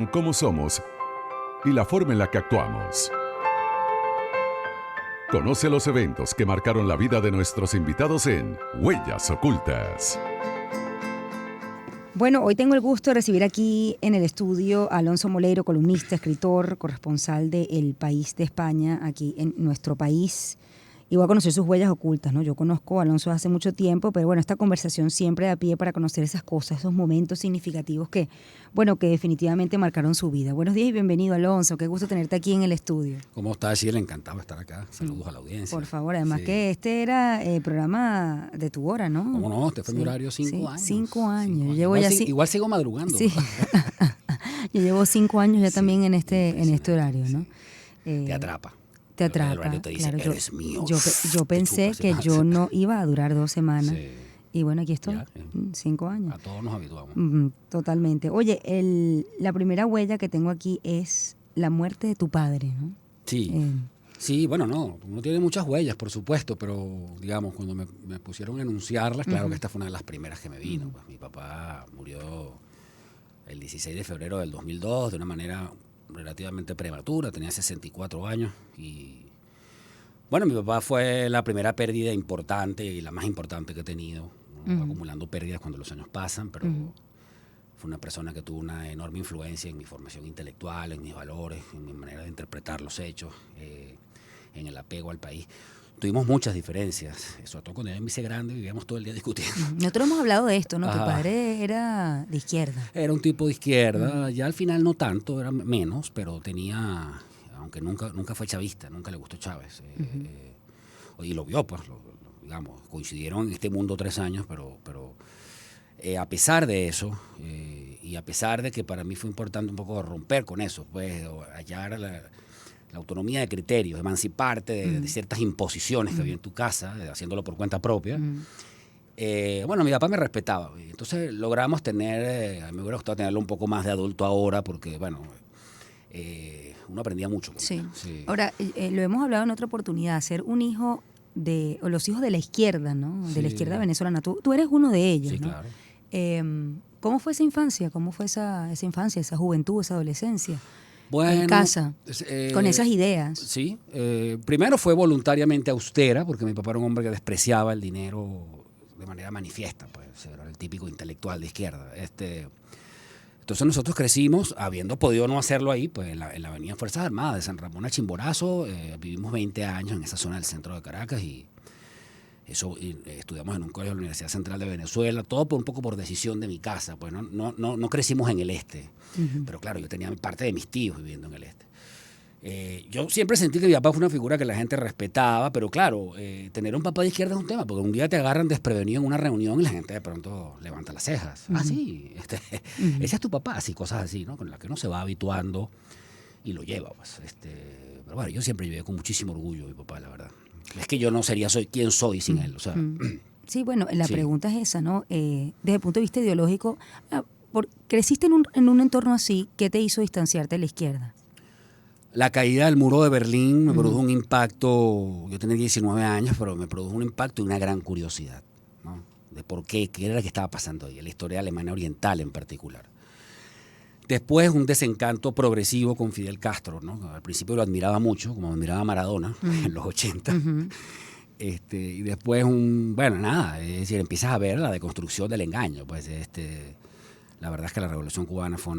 Cómo somos y la forma en la que actuamos. Conoce los eventos que marcaron la vida de nuestros invitados en Huellas Ocultas. Bueno, hoy tengo el gusto de recibir aquí en el estudio a Alonso Moleiro, columnista, escritor, corresponsal de El País de España, aquí en nuestro país. Y voy a conocer sus huellas ocultas, ¿no? Yo conozco a Alonso hace mucho tiempo, pero bueno, esta conversación siempre da pie para conocer esas cosas, esos momentos significativos que, bueno, que definitivamente marcaron su vida. Buenos días y bienvenido, Alonso. Qué gusto tenerte aquí en el estudio. ¿Cómo estás? Sí, encantado de estar acá. Saludos a la audiencia. Por favor, además sí. Que este era el programa de tu hora, ¿no? ¿Cómo no? Este fue mi horario 5 años. 5 años. 5 años. Llevo igual sigo madrugando. Sí. Yo llevo 5 años ya también en este horario, ¿no? Te atrapa. Te atrapa. El horario te dice, claro, eres mío. Yo pensé que yo no iba a durar 2 semanas. Sí. Y bueno, aquí estoy, Ya, 5 años. A todos nos habituamos. Totalmente. Oye, la primera huella que tengo aquí es la muerte de tu padre, ¿no? Sí. Sí, bueno, no, uno tiene muchas huellas, por supuesto, pero digamos, cuando me pusieron a enunciarlas, claro que esta fue una de las primeras que me vino. Pues mi papá murió el 16 de febrero del 2002 de una manera relativamente prematura, tenía 64 años y bueno, mi papá fue la primera pérdida importante y la más importante que he tenido, ¿no? Acumulando pérdidas cuando los años pasan, pero fue una persona que tuvo una enorme influencia en mi formación intelectual, en mis valores, en mi manera de interpretar los hechos, en el apego al país. Tuvimos muchas diferencias, sobre todo cuando yo me hice grande, vivíamos todo el día discutiendo. Nosotros hemos hablado de esto, ¿no? Ajá. Tu padre era de izquierda. Era un tipo de izquierda, ya al final no tanto, era menos, pero tenía, aunque nunca fue chavista, nunca le gustó Chávez. Y lo vio, pues, digamos, coincidieron en este mundo 3 años, pero a pesar de eso, y a pesar de que para mí fue importante un poco romper con eso, pues, hallar la autonomía de criterios, emanciparte de ciertas imposiciones que había en tu casa, haciéndolo por cuenta propia. Bueno, mi papá me respetaba. Entonces logramos tener, a mí me hubiera gustado tenerlo un poco más de adulto ahora, porque, bueno, uno aprendía mucho. Sí. Sí. Ahora, lo hemos hablado en otra oportunidad, ser un hijo o los hijos de la izquierda, ¿no? De la izquierda venezolana. Tú eres uno de ellos, Sí, ¿no? claro. ¿Cómo fue esa infancia? ¿Cómo fue esa infancia, esa juventud, esa adolescencia? Bueno, En casa, con esas ideas. Sí. Primero fue voluntariamente austera, porque mi papá era un hombre que despreciaba el dinero de manera manifiesta, pues era el típico intelectual de izquierda. Entonces nosotros crecimos, habiendo podido no hacerlo ahí, pues en la avenida Fuerzas Armadas de San Ramón a Chimborazo, vivimos 20 años en esa zona del centro de Caracas y estudiamos en un colegio de la Universidad Central de Venezuela, todo un poco por decisión de mi casa, pues no crecimos en el este, pero claro, yo tenía parte de mis tíos viviendo en el este. Yo siempre sentí que mi papá fue una figura que la gente respetaba, pero claro, tener un papá de izquierda es un tema, porque un día te agarran desprevenido en una reunión y la gente de pronto levanta las cejas. Ah, sí, ese es tu papá, así, cosas así, ¿no? Con las que uno se va habituando y lo lleva, pues. Pero bueno, yo siempre llevé con muchísimo orgullo a mi papá, la verdad. Es que yo no sería quien soy sin él, o sea. Sí, bueno, la Sí. pregunta es esa, ¿no? Desde el punto de vista ideológico, creciste en un entorno así, ¿qué te hizo distanciarte de la izquierda? La caída del muro de Berlín me produjo un impacto, yo tenía 19 años, pero me produjo un impacto y una gran curiosidad, ¿no? De por qué era lo que estaba pasando ahí, la historia de Alemania Oriental en particular. Después un desencanto progresivo con Fidel Castro, ¿no? Al principio lo admiraba mucho, como admiraba a Maradona en los 80. Y después bueno, nada, es decir, empiezas a ver la deconstrucción del engaño, pues la verdad es que la Revolución Cubana fue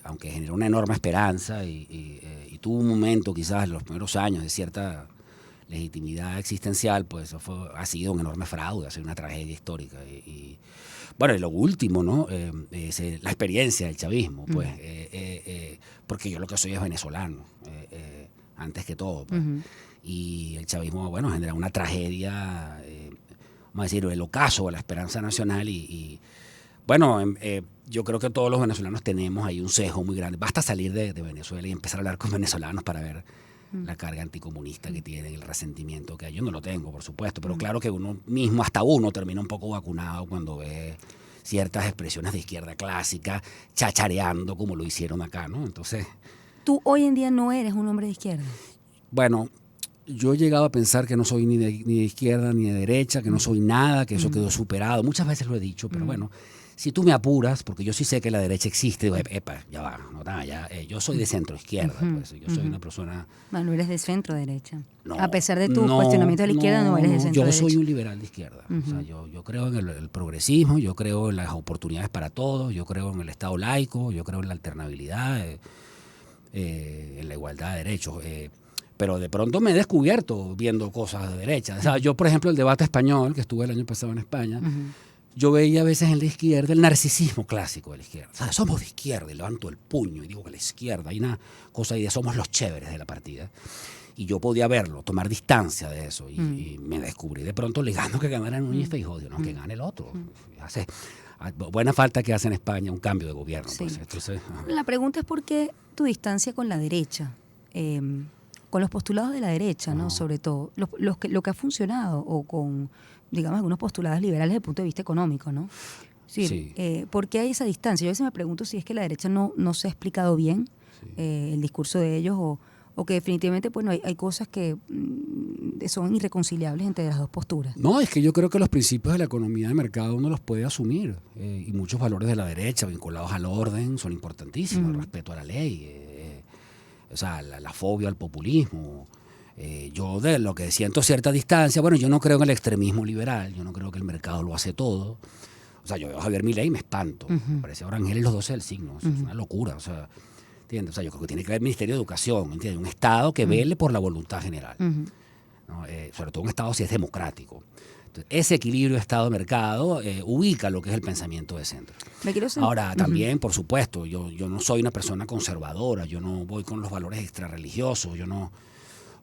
aunque generó una enorme esperanza y tuvo un momento quizás en los primeros años de cierta legitimidad existencial, pues eso ha sido un enorme fraude, ha sido una tragedia histórica. Bueno, y lo último, ¿no? Es la experiencia del chavismo, pues, porque yo lo que soy es venezolano, antes que todo, pues. Y el chavismo, bueno, genera una tragedia, vamos a decir, el ocaso de la esperanza nacional bueno, yo creo que todos los venezolanos tenemos ahí un sesgo muy grande. Basta salir de Venezuela y empezar a hablar con venezolanos para ver la carga anticomunista que tienen, el resentimiento que hay. Yo no lo tengo, por supuesto, pero claro que uno mismo, hasta uno, termina un poco vacunado cuando ve ciertas expresiones de izquierda clásica chachareando como lo hicieron acá, ¿no? Entonces... Tú hoy en día no eres un hombre de izquierda. Bueno, yo he llegado a pensar que no soy ni de izquierda ni de derecha, que no soy nada, que eso quedó superado. Muchas veces lo he dicho, pero bueno... Si tú me apuras, porque yo sí sé que la derecha existe, digo, epa, ya va, no, nada, ya, yo soy de centro izquierda, pues, yo soy una persona... No, no eres de centro derecha. No, A pesar de tu cuestionamiento de la izquierda, no eres de centro yo derecha. soy un liberal de izquierda. O sea, yo creo en el progresismo, yo creo en las oportunidades para todos, yo creo en el Estado laico, yo creo en la alternabilidad, en la igualdad de derechos. Pero de pronto me he descubierto viendo cosas de derecha. O sea, yo, por ejemplo, el debate español, que estuve el año pasado en España, yo veía a veces en la izquierda el narcisismo clásico de la izquierda. O sea, somos de izquierda y levanto el puño y digo que la izquierda, hay una cosa ahí de somos los chéveres de la partida. Y yo podía verlo, tomar distancia de eso. Y me descubrí de pronto ligando que ganara Núñez Feijóo. No, que gane el otro. Hace buena falta que hace en España un cambio de gobierno. Sí. Pues. Entonces, la pregunta es por qué tu distancia con la derecha, con los postulados de la derecha, ¿no? Sobre todo, lo que ha funcionado, o con, digamos, algunos postulados liberales desde el punto de vista económico, ¿no? Sí. ¿Por qué hay esa distancia? Yo a veces me pregunto si es que la derecha no se ha explicado bien el discurso de ellos, o que definitivamente pues, no, hay cosas que son irreconciliables entre las dos posturas. No, es que yo creo que los principios de la economía de mercado uno los puede asumir, y muchos valores de la derecha vinculados al orden son importantísimos, el respeto a la ley, o sea, la fobia al populismo. Yo de lo que siento cierta distancia, bueno, yo no creo en el extremismo liberal, yo no creo que el mercado lo hace todo. O sea, yo veo a Javier Milei y me espanto, parece ahora Ángeles los 12 del signo, es una locura, o sea, ¿entiendes? O sea, yo creo que tiene que haber Ministerio de Educación, ¿entiendes? Un Estado que vele por la voluntad general, ¿no? Sobre todo un Estado si es democrático. Entonces, ese equilibrio Estado-mercado ubica lo que es el pensamiento de centro. Ahora, también, por supuesto, yo no soy una persona conservadora, yo no voy con los valores extrarreligiosos, yo no...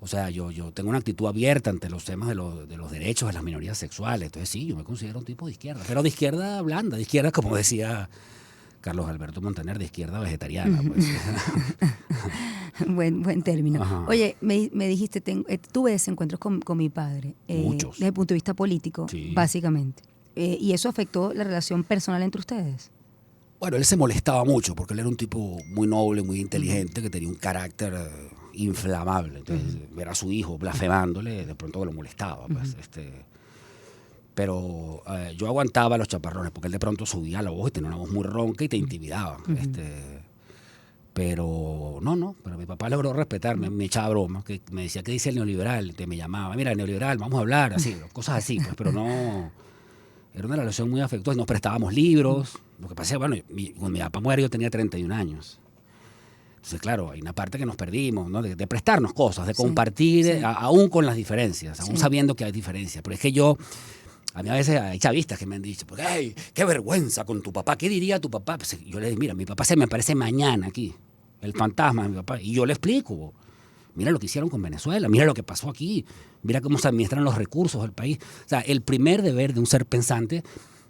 O sea, yo tengo una actitud abierta ante los temas de los derechos de las minorías sexuales. Entonces, sí, yo me considero un tipo de izquierda, pero de izquierda blanda, de izquierda, como decía Carlos Alberto Montaner, de izquierda vegetariana. Pues. buen término. Ajá. Oye, me dijiste, tuve desencuentros con mi padre. Muchos. Desde el punto de vista político, Sí. Básicamente. ¿Y eso afectó la relación personal entre ustedes? Bueno, él se molestaba mucho porque él era un tipo muy noble, muy inteligente, que tenía un carácter inflamable. Entonces, ver a su hijo blasfemándole, de pronto lo molestaba. Pues, pero yo aguantaba los chaparrones porque él de pronto subía la voz y tenía una voz muy ronca y te intimidaba. Pero pero mi papá logró respetarme, me echaba broma, que me decía, ¿qué dice el neoliberal? Me llamaba, mira, el neoliberal, vamos a hablar, así, cosas así, pues, pero no... Era una relación muy afectuosa, nos prestábamos libros. Lo que pasa es que, bueno, cuando mi papá muere yo tenía 31 años. Entonces, claro, hay una parte que nos perdimos, ¿no? De prestarnos cosas, de compartir, aún con las diferencias, aún sabiendo que hay diferencias. Pero es que a mí a veces hay chavistas que me han dicho, pues, ¡ay, qué vergüenza con tu papá! ¿Qué diría tu papá? Pues yo le digo, mira, mi papá se me aparece mañana aquí, el fantasma de mi papá. Y yo le explico, mira lo que hicieron con Venezuela, mira lo que pasó aquí, mira cómo se administran los recursos del país. O sea, el primer deber de un ser pensante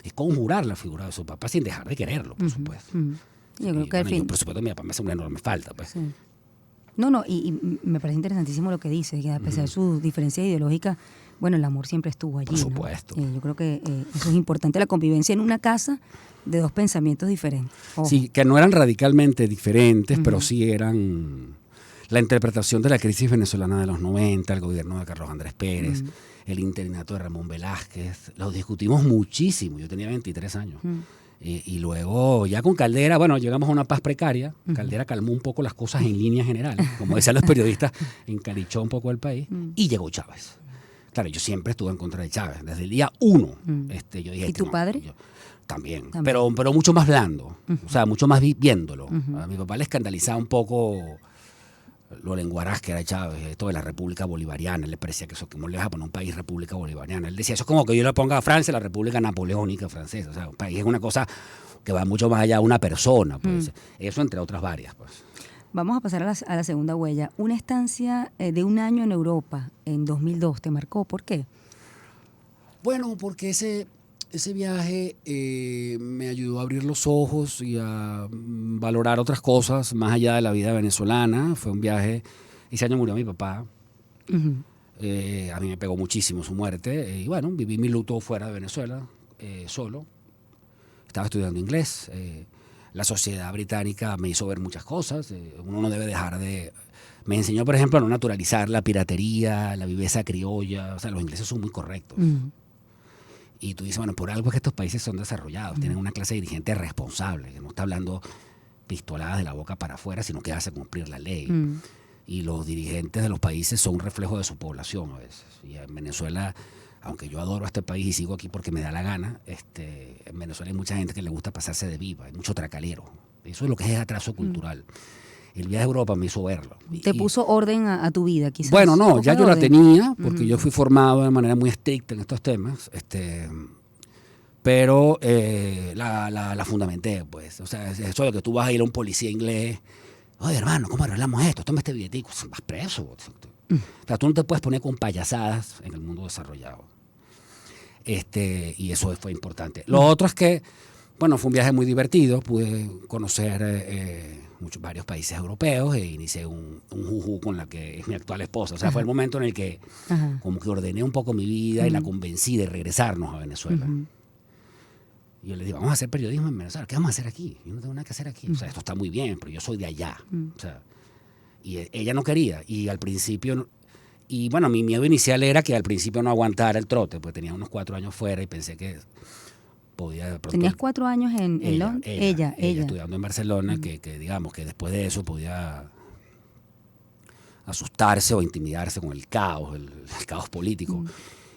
es conjurar la figura de su papá sin dejar de quererlo, por supuesto. Yo creo que al fin... Por supuesto, mi papá me hace una enorme falta, pues. Sí. No, y me parece interesantísimo lo que dice, que a pesar de sus diferencias ideológicas, bueno, el amor siempre estuvo allí. Por supuesto. ¿No? Yo creo que eso es importante, la convivencia en una casa de dos pensamientos diferentes. Ojo. Sí, que no eran radicalmente diferentes, pero sí eran la interpretación de la crisis venezolana de los 90, el gobierno de Carlos Andrés Pérez, el interinato de Ramón Velázquez. Los discutimos muchísimo, yo tenía 23 años. Y luego, ya con Caldera, bueno, llegamos a una paz precaria. Caldera calmó un poco las cosas en líneas generales, como decían los periodistas, encalichó un poco el país, y llegó Chávez. Claro, yo siempre estuve en contra de Chávez, desde el día 1. Yo dije, ¿Y tu padre? También. Pero mucho más blando, o sea, mucho más viéndolo. A mi papá le escandalizaba un poco lo lenguaraz que era Chávez, esto de la República Bolivariana. Él le parecía que eso, ¿cómo le vas a poner un país República Bolivariana? Él decía, eso es como que yo le ponga a Francia la República Napoleónica Francesa. O sea, un país es una cosa que va mucho más allá de una persona, pues. Eso entre otras varias, pues. Vamos a pasar a la segunda huella. Una estancia de un año en Europa, en 2002, ¿te marcó? ¿Por qué? Bueno, porque ese viaje me ayudó a abrir los ojos y a valorar otras cosas más allá de la vida venezolana. Fue un viaje, ese año murió mi papá. A mí me pegó muchísimo su muerte. Y bueno, viví mi luto fuera de Venezuela, solo. Estaba estudiando inglés. La sociedad británica me hizo ver muchas cosas. Uno no debe dejar de... Me enseñó, por ejemplo, a no naturalizar la piratería, la viveza criolla. O sea, los ingleses son muy correctos. Y tú dices, bueno, por algo es que estos países son desarrollados, tienen una clase de dirigente responsable, que no está hablando pistoladas de la boca para afuera, sino que hace cumplir la ley. Y los dirigentes de los países son un reflejo de su población a veces. Y en Venezuela, aunque yo adoro a este país y sigo aquí porque me da la gana, en Venezuela hay mucha gente que le gusta pasarse de viva, hay mucho tracalero. Eso es lo que es atraso cultural. El viaje a Europa me hizo verlo. ¿Te puso orden a tu vida, quizás? Bueno, no, ya yo la tenía, porque Ujú. yo fui formado de manera muy estricta en estos temas, pero la fundamenté, pues. O sea, eso de que tú vas a ir a un policía inglés, oye, hermano, ¿cómo arreglamos esto? Toma este billetico, vas preso. O sea, tú no te puedes poner con payasadas en el mundo desarrollado. Y eso fue importante. Lo otro es que, bueno, fue un viaje muy divertido, pude conocer varios países europeos e inicié un juju con la que es mi actual esposa. O sea, fue el momento en el que como que ordené un poco mi vida y la convencí de regresarnos a Venezuela. Y yo le digo, vamos a hacer periodismo en Venezuela. ¿Qué vamos a hacer aquí? Yo no tengo nada que hacer aquí. O sea, esto está muy bien, pero yo soy de allá. O sea, y ella no quería. Y al principio... Y bueno, mi miedo inicial era que al principio no aguantara el trote, pues tenía unos 4 años fuera y pensé que podía... ¿Tenías 4 años en Londres? Ella. Estudiando en Barcelona, que digamos que después de eso podía asustarse o intimidarse con el caos, el caos político.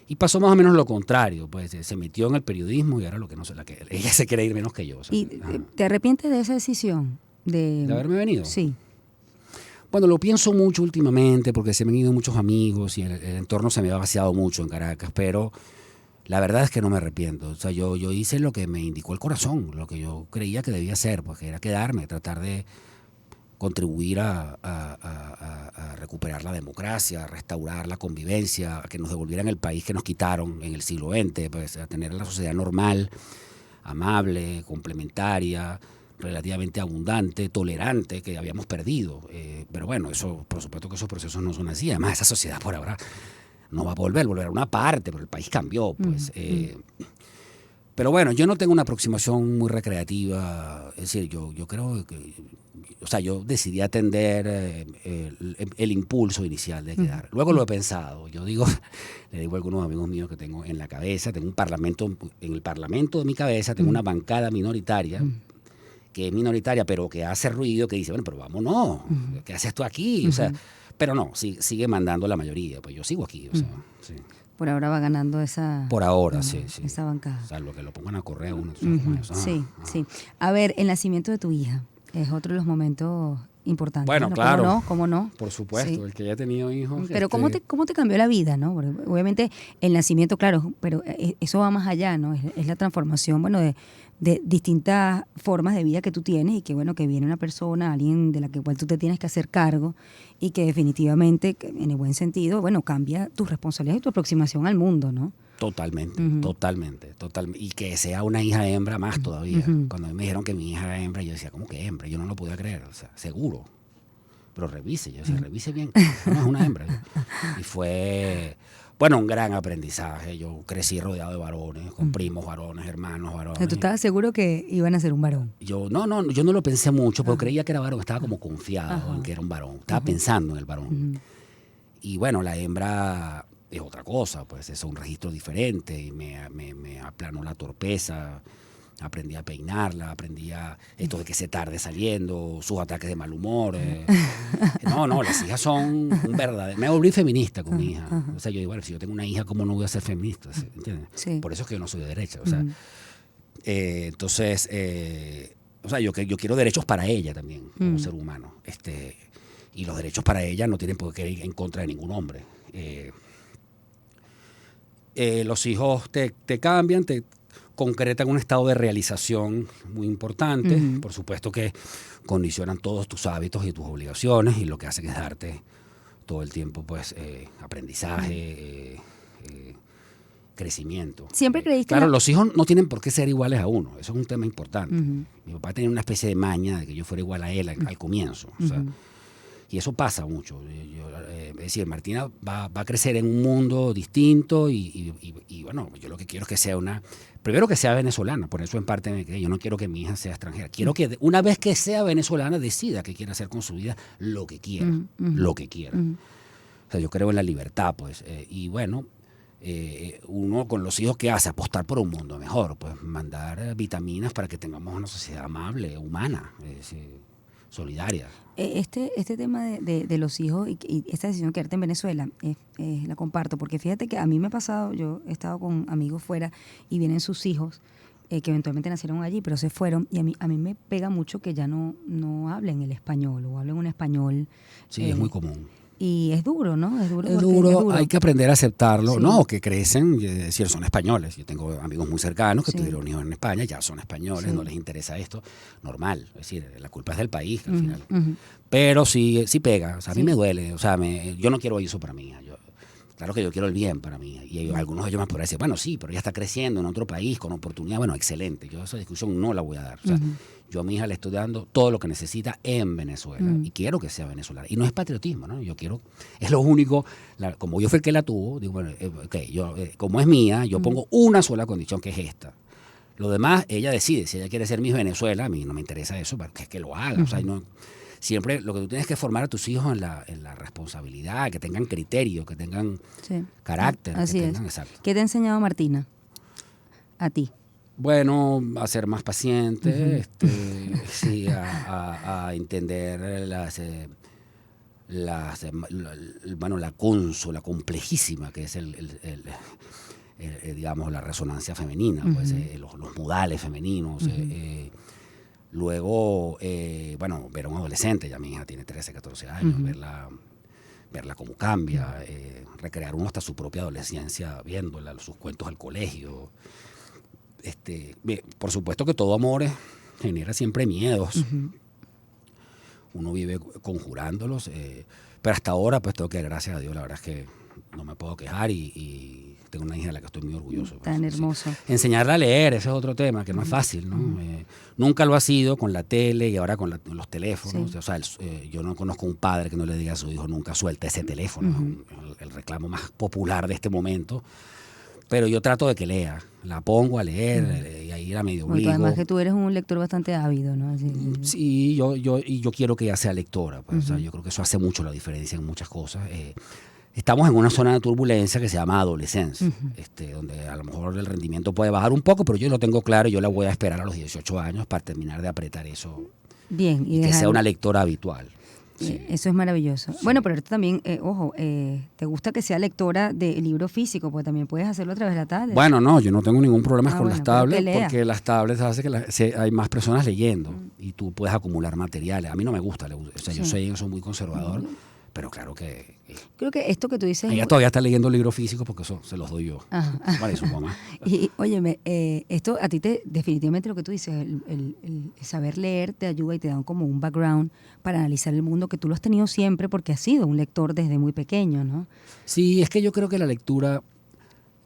Y pasó más o menos lo contrario, pues se metió en el periodismo y ahora lo que no sé, ella se quiere ir menos que yo. O sea, ¿Y te arrepientes de esa decisión? ¿De haberme venido? Sí. Bueno, lo pienso mucho últimamente porque se me han ido muchos amigos y el entorno se me ha vaciado mucho en Caracas, pero la verdad es que no me arrepiento. O sea, yo hice lo que me indicó el corazón, lo que yo creía que debía hacer, porque era quedarme, tratar de contribuir a recuperar la democracia, a restaurar la convivencia, a que nos devolvieran el país que nos quitaron en el siglo XX, pues, a tener la sociedad normal, amable, complementaria, relativamente abundante, tolerante, que habíamos perdido. Pero bueno, eso, por supuesto que esos procesos no son así. Además, esa sociedad por ahora no va a volver a una parte, pero el país cambió, pues. Pero bueno, yo no tengo una aproximación muy recreativa. Es decir, yo creo que... O sea, yo decidí atender el impulso inicial de quedar. Luego lo he pensado. Yo digo, le digo a algunos amigos míos que tengo en la cabeza, tengo un parlamento, en el parlamento de mi cabeza tengo una bancada minoritaria, que es minoritaria, pero que hace ruido, que dice, bueno, pero vámonos, ¿qué haces tú aquí? O sea, pero no, sigue mandando la mayoría, pues yo sigo aquí, o sea, sí. Por ahora va ganando esa... Por ahora, sí. Esa bancada. Salvo que lo pongan a correr a uno. Sí. A ver, el nacimiento de tu hija es otro de los momentos importantes. Bueno, ¿no? claro. ¿Cómo no? Por supuesto, Sí. el que haya tenido hijos. Pero ¿cómo te cambió la vida, no? Porque obviamente el nacimiento, claro, pero eso va más allá, ¿no? Es la transformación, bueno, de distintas formas de vida que tú tienes y que, bueno, que viene una persona, alguien de la cual tú te tienes que hacer cargo y que definitivamente, en el buen sentido, bueno, cambia tu responsabilidad y tu aproximación al mundo, ¿no? Totalmente. Y que sea una hija hembra más todavía. Cuando me dijeron que mi hija era hembra, yo decía, ¿cómo que hembra? Yo no lo podía creer, o sea, seguro. Pero revise, yo decía, revise bien, no es una hembra. Y fue, bueno, un gran aprendizaje. Yo crecí rodeado de varones, con primos varones, hermanos varones. O sea, ¿tú estabas seguro que iban a ser un varón? Yo no lo pensé mucho, pero creía que era varón, estaba como confiado en que era un varón, estaba pensando en el varón. Y bueno, la hembra es otra cosa, pues es un registro diferente y me aplanó la torpeza, aprendí a peinarla, aprendí a esto de que se tarde saliendo, sus ataques de mal humor. No, las hijas son un verdadero... Me volví feminista con mi hija. O sea, yo digo, bueno, si yo tengo una hija, ¿cómo no voy a ser feminista? ¿Entiendes? Sí. Por eso es que yo no soy de derecha. O sea, entonces, o sea, yo quiero derechos para ella también, como ser humano. Y los derechos para ella no tienen por qué ir en contra de ningún hombre. Los hijos te cambian, te concretan un estado de realización muy importante. Por supuesto que condicionan todos tus hábitos y tus obligaciones y lo que hacen es darte todo el tiempo pues aprendizaje, crecimiento. ¿Siempre creíste? Claro, los hijos no tienen por qué ser iguales a uno. Eso es un tema importante. Mi papá tenía una especie de maña de que yo fuera igual a él al comienzo. O sea, y eso pasa mucho. Es decir, Martina va a crecer en un mundo distinto y bueno, yo lo que quiero es que sea primero que sea venezolana, por eso en parte me quedé. Yo no quiero que mi hija sea extranjera. Quiero que una vez que sea venezolana decida qué quiere hacer con su vida, lo que quiera, lo que quiera. O sea, yo creo en la libertad, pues. Y bueno, uno con los hijos, ¿qué hace? Apostar por un mundo mejor, pues mandar vitaminas para que tengamos una sociedad amable, humana, solidaria. Este tema de los hijos y esta decisión de quedarte en Venezuela, la comparto, porque fíjate que a mí me ha pasado, yo he estado con amigos fuera y vienen sus hijos, que eventualmente nacieron allí, pero se fueron, y a mí me pega mucho que ya no hablen el español o hablen un español. Sí, es muy común. Y es duro, ¿no? Es duro. Es duro, hay que aprender a aceptarlo. Sí. No, que crecen, es decir, son españoles. Yo tengo amigos muy cercanos que Sí. tuvieron hijos en España, ya son españoles, Sí. no les interesa esto. Normal, es decir, la culpa es del país al final. Ujú. Pero sí pega, o sea, a mí Sí. me duele, o sea, yo no quiero eso para mí. Claro que yo quiero el bien para mí. Y algunos de ellos me podrán decir, bueno, sí, pero ella está creciendo en otro país con oportunidad. Bueno, excelente. Yo esa discusión no la voy a dar. O sea, yo a mi hija le estoy dando todo lo que necesita en Venezuela. Y quiero que sea venezolana. Y no es patriotismo, ¿no? Yo quiero, es lo único, como yo fui el que la tuvo, digo, bueno, como es mía, yo pongo una sola condición, que es esta. Lo demás, ella decide. Si ella quiere ser Miss Venezuela, a mí no me interesa eso, pero que lo haga. O sea, no... Siempre lo que tú tienes que formar a tus hijos en la responsabilidad, que tengan criterio, que tengan carácter. Así que es. tengan, exacto. ¿Qué te ha enseñado Martina a ti? Bueno, a ser más paciente, sí, a entender la complejísima que es digamos, la resonancia femenina, pues, los modales femeninos. Luego, ver a un adolescente, ya mi hija tiene 13, 14 años, verla cómo cambia, recrear uno hasta su propia adolescencia viéndola, sus cuentos al colegio. Por supuesto que todo amor genera siempre miedos. Uno vive conjurándolos, pero hasta ahora pues tengo que dar gracias a Dios, la verdad es que no me puedo quejar y tengo una hija de la que estoy muy orgulloso. Tan pues, hermoso. sí. Enseñarla a leer, ese es otro tema que no es fácil, ¿no? Nunca lo ha sido con la tele y ahora con los teléfonos. Sí. O sea, yo no conozco un padre que no le diga a su hijo nunca suelta ese teléfono. El reclamo más popular de este momento. Pero yo trato de que lea, la pongo a leer y ahí la medio Porque obligo. además que tú eres un lector bastante ávido, ¿no? Sí, yo quiero que ella sea lectora. Pues, o sea, yo creo que eso hace mucho la diferencia en muchas cosas. Estamos en una zona de turbulencia que se llama adolescencia, donde a lo mejor el rendimiento puede bajar un poco, pero yo lo tengo claro y yo la voy a esperar a los 18 años para terminar de apretar eso. Bien. Y que sea una lectora habitual. Sí. Eso es maravilloso. Sí. Bueno, pero ahorita también, ¿te gusta que sea lectora de libro físico? Porque también puedes hacerlo a través de la tablet. Bueno, no, yo no tengo ningún problema con las tablets, que lea. porque las tablets hacen que hay más personas leyendo y tú puedes acumular materiales. A mí no me gusta, o sea, yo soy muy conservador, pero claro que... Creo que esto que tú dices... Ella todavía está leyendo libros físicos porque eso se los doy yo. Vale, su mamá. Y óyeme, esto a ti definitivamente lo que tú dices, el saber leer te ayuda y te da como un background para analizar el mundo, que tú lo has tenido siempre porque has sido un lector desde muy pequeño, ¿no? Sí, es que yo creo que la lectura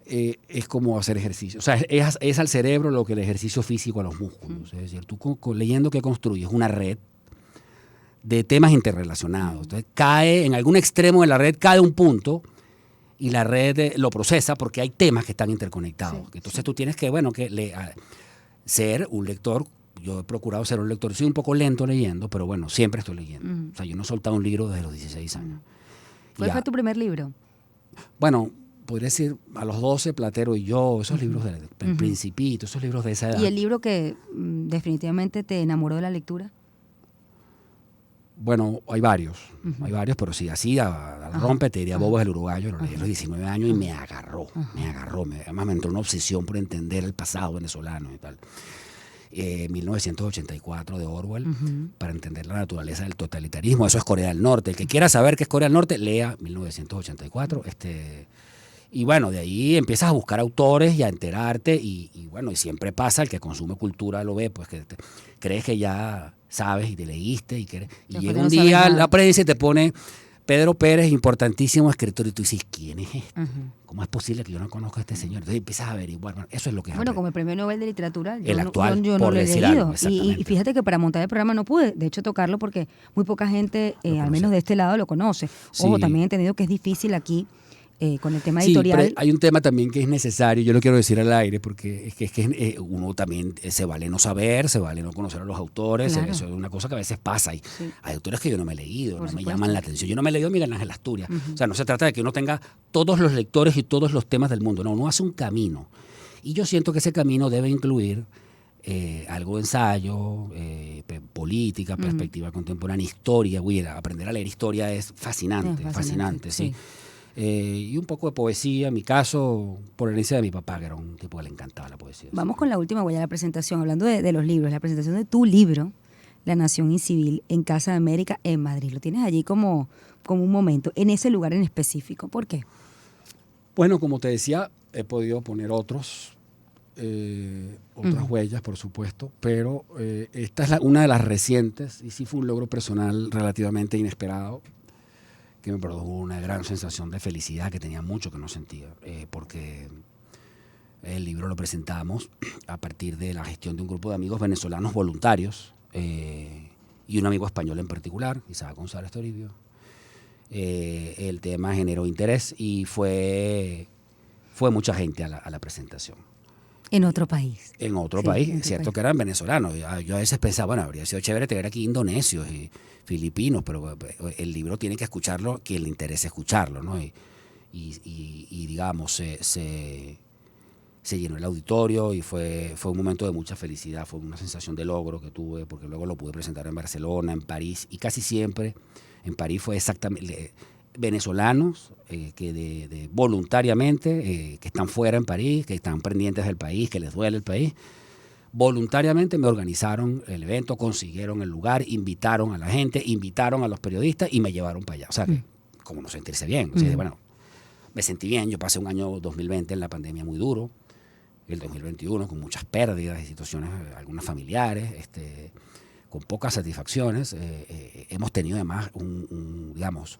es como hacer ejercicio. O sea, es al cerebro lo que el ejercicio físico a los músculos. Es decir, tú leyendo que construyes una red de temas interrelacionados. Entonces, cae en algún extremo de la red, cae un punto y la red lo procesa porque hay temas que están interconectados. Sí, entonces tú tienes que, ser un lector. Yo he procurado ser un lector. Soy un poco lento leyendo, pero bueno, siempre estoy leyendo. O sea, yo no he soltado un libro desde los 16 años. ¿Cuál fue tu primer libro? Bueno, podría decir a los 12, Platero y yo, esos libros del Principito, esos libros de esa edad. ¿Y el libro que definitivamente te enamoró de la lectura? Bueno, hay varios, pero sí, así a rompe, te diría Bobos el Uruguayo, lo leí a los 19 años y me agarró. Además me entró una obsesión por entender el pasado venezolano y tal. 1984 de Orwell, para entender la naturaleza del totalitarismo. Eso es Corea del Norte. El que quiera saber qué es Corea del Norte, lea 1984. Y bueno, de ahí empiezas a buscar autores y a enterarte y siempre pasa, el que consume cultura lo ve, pues que crees que ya sabes y te leíste y llega un día la prensa y te pone Pedro Pérez, importantísimo escritor, y tú dices, ¿quién es este? ¿Cómo es posible que yo no conozca a este señor? Entonces empiezas a averiguar, bueno, eso es lo que es. Bueno, como el Premio Nobel de Literatura, el actual, yo por no lo he decir leído. Algo, y fíjate que para montar el programa no pude, de hecho, tocarlo porque muy poca gente, al menos de este lado, lo conoce. Ojo, también he entendido que es difícil aquí con el tema Sí, editorial. pero hay un tema también que es necesario, yo lo quiero decir al aire, porque uno también se vale no saber, se vale no conocer a los autores, Claro. eso es una cosa que a veces pasa. Y Sí. hay autores que yo no me he leído, Por no me supuesto. llaman la atención. Yo no me he leído Miguel Ángel Asturias. O sea, no se trata de que uno tenga todos los lectores y todos los temas del mundo, no, uno hace un camino. Y yo siento que ese camino debe incluir algo de ensayo, política, perspectiva contemporánea, historia. Aprender a leer historia es fascinante, fascinante, sí. Y un poco de poesía, en mi caso, por herencia de mi papá, que era un tipo que le encantaba la poesía. Vamos sí. con la última huella de la presentación, hablando de los libros, la presentación de tu libro, La Nación Incivil, en Casa de América, en Madrid. Lo tienes allí como un momento, en ese lugar en específico. ¿Por qué? Bueno, como te decía, he podido poner otras huellas, por supuesto, pero esta es una de las recientes, y sí fue un logro personal relativamente inesperado, que me produjo una gran sensación de felicidad que tenía mucho que no sentía, porque el libro lo presentamos a partir de la gestión de un grupo de amigos venezolanos voluntarios y un amigo español en particular, Isaac González Toribio. El tema generó interés y fue mucha gente a la presentación. En otro país. En otro Sí, país, en otro cierto país. que eran venezolanos. Yo a veces pensaba, bueno, habría sido chévere tener aquí indonesios y filipinos, pero el libro tiene que escucharlo quien le interese escucharlo, ¿no? Y digamos, se llenó el auditorio y fue un momento de mucha felicidad, fue una sensación de logro que tuve, porque luego lo pude presentar en Barcelona, en París, y casi siempre en París fue exactamente venezolanos que voluntariamente, que están fuera en París, que están pendientes del país, que les duele el país, voluntariamente me organizaron el evento, consiguieron el lugar, invitaron a la gente, invitaron a los periodistas y me llevaron para allá. O sea, que, como no sentirse bien. O sea, bueno, me sentí bien. Yo pasé un año 2020 en la pandemia muy duro, el 2021 con muchas pérdidas y situaciones, algunas familiares, con pocas satisfacciones. Hemos tenido además digamos,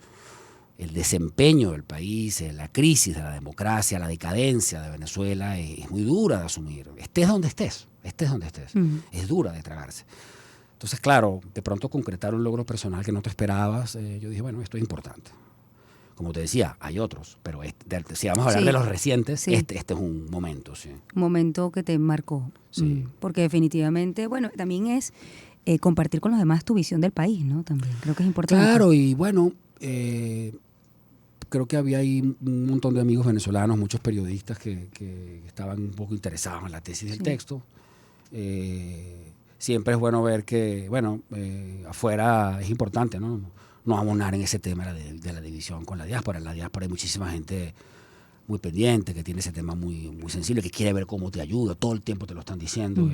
el desempeño del país, la crisis de la democracia, la decadencia de Venezuela es muy dura de asumir. Estés donde estés. Es dura de tragarse. Entonces, claro, de pronto concretar un logro personal que no te esperabas, yo dije, bueno, esto es importante. Como te decía, hay otros, pero si vamos a hablar de los recientes, sí. este es un momento. Sí. Un momento que te marcó. Sí. Porque definitivamente, bueno, también es compartir con los demás tu visión del país, ¿no? También creo que es importante. Claro, y bueno, creo que había ahí un montón de amigos venezolanos, muchos periodistas que estaban un poco interesados en la tesis del texto. Siempre es bueno ver que, bueno, afuera es importante, ¿no? No abonar en ese tema de la división con la diáspora. En la diáspora hay muchísima gente muy pendiente, que tiene ese tema muy, muy sensible, que quiere ver cómo te ayuda, todo el tiempo te lo están diciendo.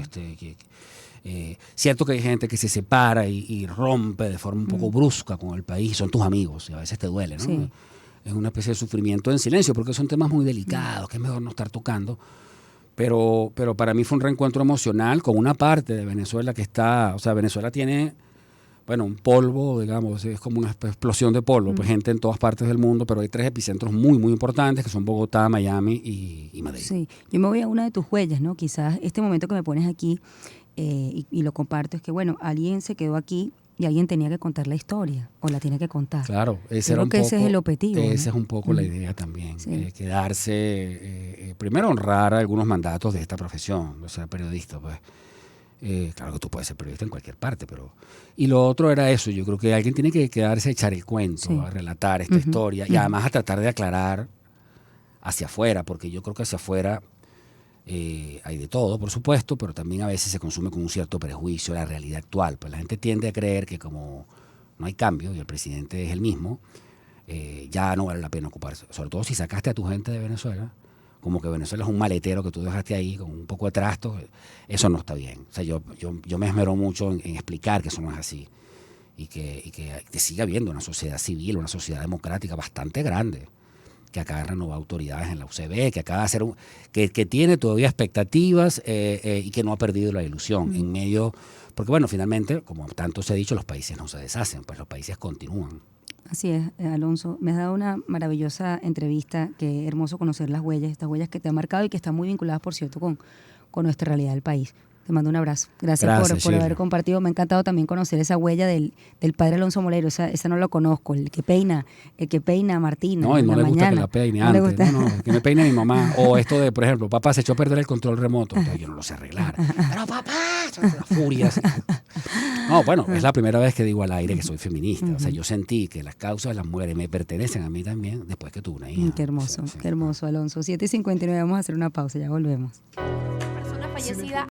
Cierto que hay gente que se separa y rompe de forma un poco brusca con el país, son tus amigos, y a veces te duele, ¿no? Sí. Es una especie de sufrimiento en silencio, porque son temas muy delicados, que es mejor no estar tocando. Pero para mí fue un reencuentro emocional con una parte de Venezuela que está, o sea, Venezuela tiene, bueno, un polvo, digamos, es como una explosión de polvo, pues gente en todas partes del mundo, pero hay 3 epicentros muy, muy importantes, que son Bogotá, Miami y Madrid. Sí, yo me voy a una de tus huellas, ¿no? Quizás este momento que me pones aquí, y lo comparto, es que, bueno, alguien se quedó aquí y alguien tenía que contar la historia, o la tiene que contar. Claro, ese es el objetivo. Esa ¿no? es un poco la idea también, Sí. quedarse, primero honrar algunos mandatos de esta profesión, de ser periodista, pues. Claro que tú puedes ser periodista en cualquier parte, pero... Y lo otro era eso, yo creo que alguien tiene que quedarse a echar el cuento, Sí. a relatar esta historia, y además a tratar de aclarar hacia afuera, porque yo creo que hacia afuera hay de todo, por supuesto, pero también a veces se consume con un cierto prejuicio la realidad actual. Pues la gente tiende a creer que como no hay cambio y el presidente es el mismo, ya no vale la pena ocuparse. Sobre todo si sacaste a tu gente de Venezuela, como que Venezuela es un maletero que tú dejaste ahí con un poco de trasto, eso no está bien. O sea, yo me esmero mucho en explicar que eso no es así y que siga habiendo una sociedad civil, una sociedad democrática bastante grande, que acaba de renovar autoridades en la UCB, que acaba de hacer que tiene todavía expectativas y que no ha perdido la ilusión en medio, porque bueno, finalmente, como tanto se ha dicho, los países no se deshacen, pues los países continúan. Así es, Alonso. Me has dado una maravillosa entrevista, qué hermoso conocer las huellas, estas huellas que te han marcado y que están muy vinculadas, por cierto, con nuestra realidad del país. Te mando un abrazo. Gracias por Shirley. haber compartido. Me ha encantado también conocer esa huella del padre Alonso Molero. Esa no lo conozco. El que peina a Martina. No, y no en le la gusta mañana. que la peine No le antes. gusta. No, que me peine mi mamá. O esto de, por ejemplo, papá se echó a perder el control remoto. Entonces, yo no lo sé arreglar. Pero papá, la furia. Así. No, bueno, es la primera vez que digo al aire que soy feminista. O sea, yo sentí que las causas de las mujeres me pertenecen a mí también después que tuve una hija. Qué hermoso, Sí. qué hermoso, Alonso. 7:59, vamos a hacer una pausa, ya volvemos. Persona fallecida